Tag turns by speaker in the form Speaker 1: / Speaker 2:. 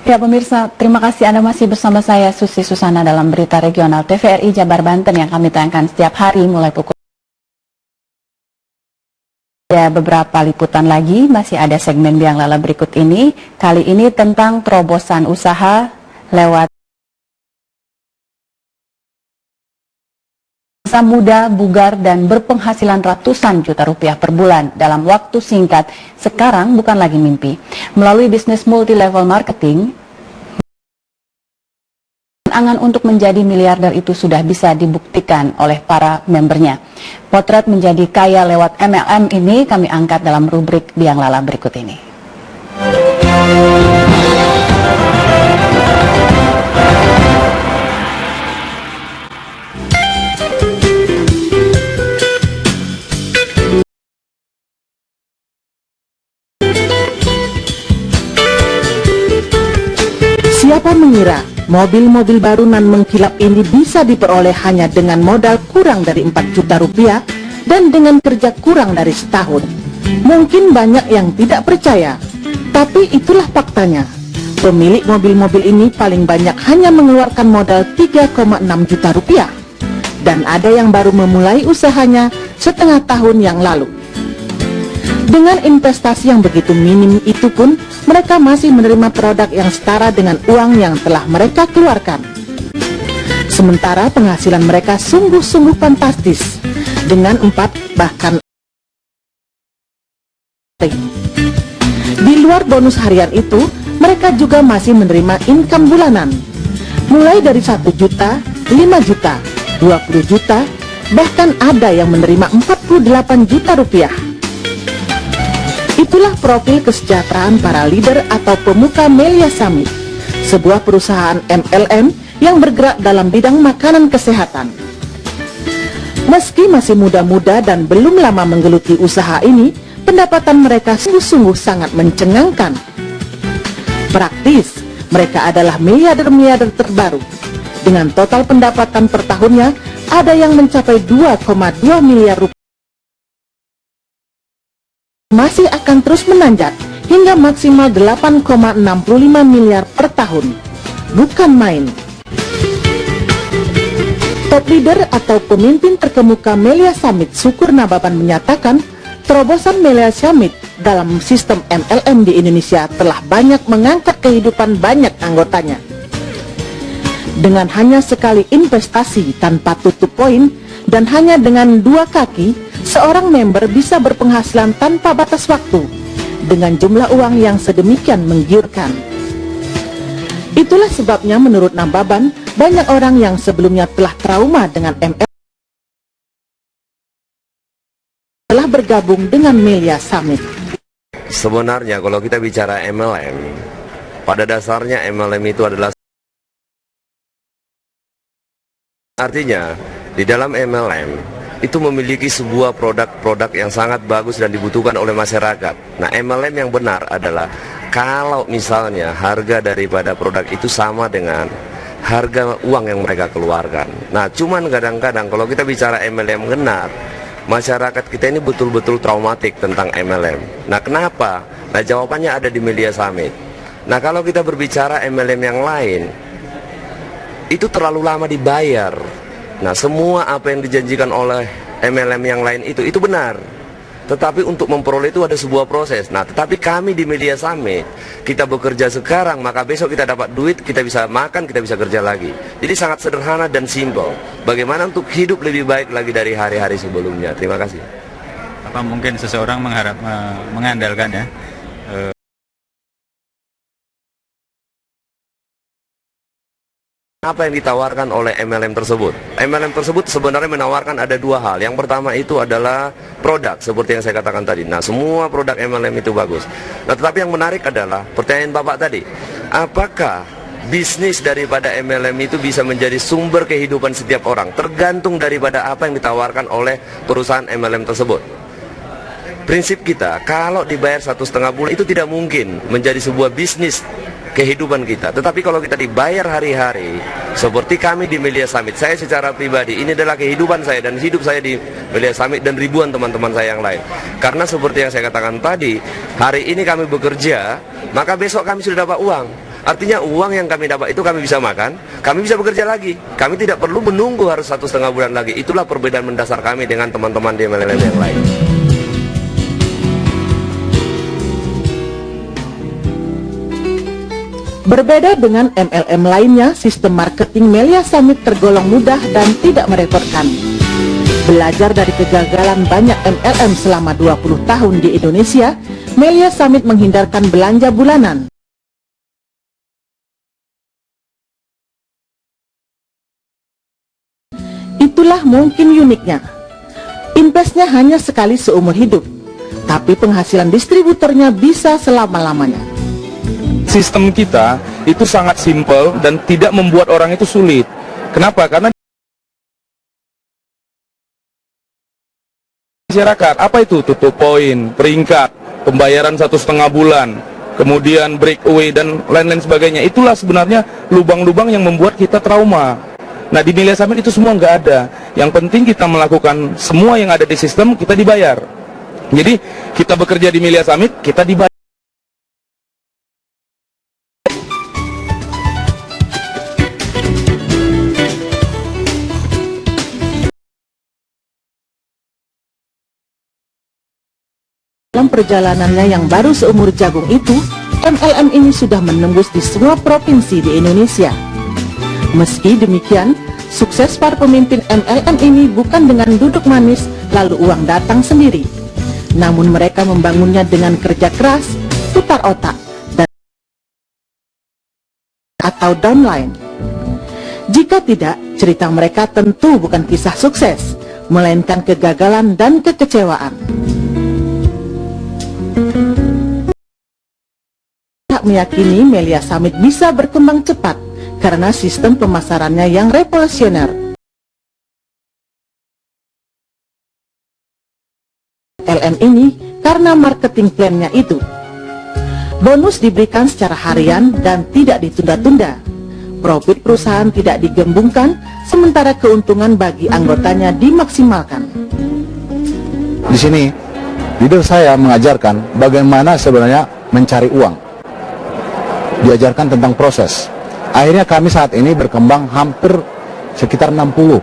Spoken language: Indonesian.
Speaker 1: Ya pemirsa, terima kasih Anda masih bersama saya Susi Susana dalam berita regional TVRI Jabar Banten yang kami tayangkan setiap hari mulai pukul. Ada beberapa liputan lagi, masih ada segmen Biang Lala berikut ini. Kali ini tentang terobosan usaha lewat masa muda, bugar, dan berpenghasilan ratusan juta rupiah per bulan dalam waktu singkat. Sekarang bukan lagi mimpi. Melalui bisnis multi-level marketing, angan untuk menjadi miliarder itu sudah bisa dibuktikan oleh para membernya. Potret menjadi kaya lewat MLM ini kami angkat dalam rubrik Biang Lala berikut ini.
Speaker 2: Siapa mengira mobil-mobil baru nan mengkilap ini bisa diperoleh hanya dengan modal kurang dari 4 juta rupiah dan dengan kerja kurang dari setahun? Mungkin banyak yang tidak percaya, tapi itulah faktanya. Pemilik mobil-mobil ini paling banyak hanya mengeluarkan modal 3,6 juta rupiah. Dan ada yang baru memulai usahanya setengah tahun yang lalu. Dengan investasi yang begitu minim itu pun, mereka masih menerima produk yang setara dengan uang yang telah mereka keluarkan. Sementara penghasilan mereka sungguh-sungguh fantastis, dengan 4 bahkan di luar bonus harian itu, mereka juga masih menerima income bulanan. Mulai dari 1 juta, 5 juta, 20 juta, bahkan ada yang menerima 48 juta rupiah. Itulah profil kesejahteraan para leader atau pemuka Melia Summit, sebuah perusahaan MLM yang bergerak dalam bidang makanan kesehatan. Meski masih muda-muda dan belum lama menggeluti usaha ini, pendapatan mereka sungguh-sungguh sangat mencengangkan. Praktis, mereka adalah miliarder-miliarder terbaru. Dengan total pendapatan per tahunnya, ada yang mencapai 2,2 miliar rupiah. Masih akan terus menanjak hingga maksimal 8,65 miliar per tahun. Bukan main. Top leader atau pemimpin terkemuka Melia Summit, Syukur Nababan, menyatakan terobosan Melia Summit dalam sistem MLM di Indonesia telah banyak mengangkat kehidupan banyak anggotanya. Dengan hanya sekali investasi tanpa tutup poin dan hanya dengan 2 kaki, seorang member bisa berpenghasilan tanpa batas waktu dengan jumlah uang yang sedemikian menggiurkan. Itulah sebabnya menurut Nababan, banyak orang yang sebelumnya telah trauma dengan MLM telah bergabung dengan Melia Summit.
Speaker 3: Sebenarnya kalau kita bicara MLM, pada dasarnya MLM itu adalah, artinya di dalam MLM itu memiliki sebuah produk-produk yang sangat bagus dan dibutuhkan oleh masyarakat. Nah, MLM yang benar adalah kalau misalnya harga daripada produk itu sama dengan harga uang yang mereka keluarkan. Nah, cuman kadang-kadang kalau kita bicara MLM benar, masyarakat kita ini betul-betul traumatik tentang MLM. Nah, kenapa? Nah, jawabannya ada di Melia Summit. Nah, kalau kita berbicara MLM yang lain, itu terlalu lama dibayar. Nah, semua apa yang dijanjikan oleh MLM yang lain itu benar. Tetapi untuk memperoleh itu ada sebuah proses. Nah, tetapi kami di Melia Summit, kita bekerja sekarang, maka besok kita dapat duit, kita bisa makan, kita bisa kerja lagi. Jadi sangat sederhana dan simpel. Bagaimana untuk hidup lebih baik lagi dari hari-hari sebelumnya. Terima kasih.
Speaker 4: Apa mungkin seseorang mengandalkan ya
Speaker 3: apa yang ditawarkan oleh MLM tersebut? MLM tersebut sebenarnya menawarkan ada 2 hal. Yang pertama itu adalah produk, seperti yang saya katakan tadi. Nah, semua produk MLM itu bagus. Nah, tetapi yang menarik adalah pertanyaan Bapak tadi, apakah bisnis daripada MLM itu bisa menjadi sumber kehidupan setiap orang? Tergantung daripada apa yang ditawarkan oleh perusahaan MLM tersebut. Prinsip kita, kalau dibayar 1,5 bulan itu tidak mungkin menjadi sebuah bisnis kehidupan kita. Tetapi kalau kita dibayar hari-hari, seperti kami di Melia Summit, saya secara pribadi, ini adalah kehidupan saya dan hidup saya di Melia Summit dan ribuan teman-teman saya yang lain. Karena seperti yang saya katakan tadi, hari ini kami bekerja, maka besok kami sudah dapat uang. Artinya uang yang kami dapat itu kami bisa makan, kami bisa bekerja lagi. Kami tidak perlu menunggu harus 1,5 bulan lagi. Itulah perbedaan mendasar kami dengan teman-teman di MLM yang lain.
Speaker 2: Berbeda dengan MLM lainnya, sistem marketing Melia Summit tergolong mudah dan tidak merepotkan. Belajar dari kegagalan banyak MLM selama 20 tahun di Indonesia, Melia Summit menghindarkan belanja bulanan. Itulah mungkin uniknya. Investnya hanya sekali seumur hidup, tapi penghasilan distributornya bisa selama-lamanya.
Speaker 5: Sistem kita itu sangat simpel dan tidak membuat orang itu sulit. Kenapa? Karena masyarakat, apa itu? Tutup poin, peringkat, pembayaran 1,5 bulan, kemudian breakaway dan lain-lain sebagainya. Itulah sebenarnya lubang-lubang yang membuat kita trauma. Nah, di Melia Summit itu semua nggak ada. Yang penting kita melakukan semua yang ada di sistem, kita dibayar. Jadi kita bekerja di Melia Summit, kita dibayar.
Speaker 2: Dalam perjalanannya yang baru seumur jagung itu, MLM ini sudah menembus di semua provinsi di Indonesia. Meski demikian, sukses para pemimpin MLM ini bukan dengan duduk manis lalu uang datang sendiri. Namun mereka membangunnya dengan kerja keras, putar otak, dan atau downline. Jika tidak, cerita mereka tentu bukan kisah sukses, melainkan kegagalan dan kekecewaan. Tak meyakini Melia Summit bisa berkembang cepat karena sistem pemasarannya yang revolusioner. LM ini karena marketing plan-nya itu. Bonus diberikan secara harian dan tidak ditunda-tunda. Profit perusahaan tidak digembungkan, sementara keuntungan bagi anggotanya dimaksimalkan.
Speaker 6: Di sini leader saya mengajarkan bagaimana sebenarnya mencari uang. Diajarkan tentang proses. Akhirnya kami saat ini berkembang hampir sekitar 60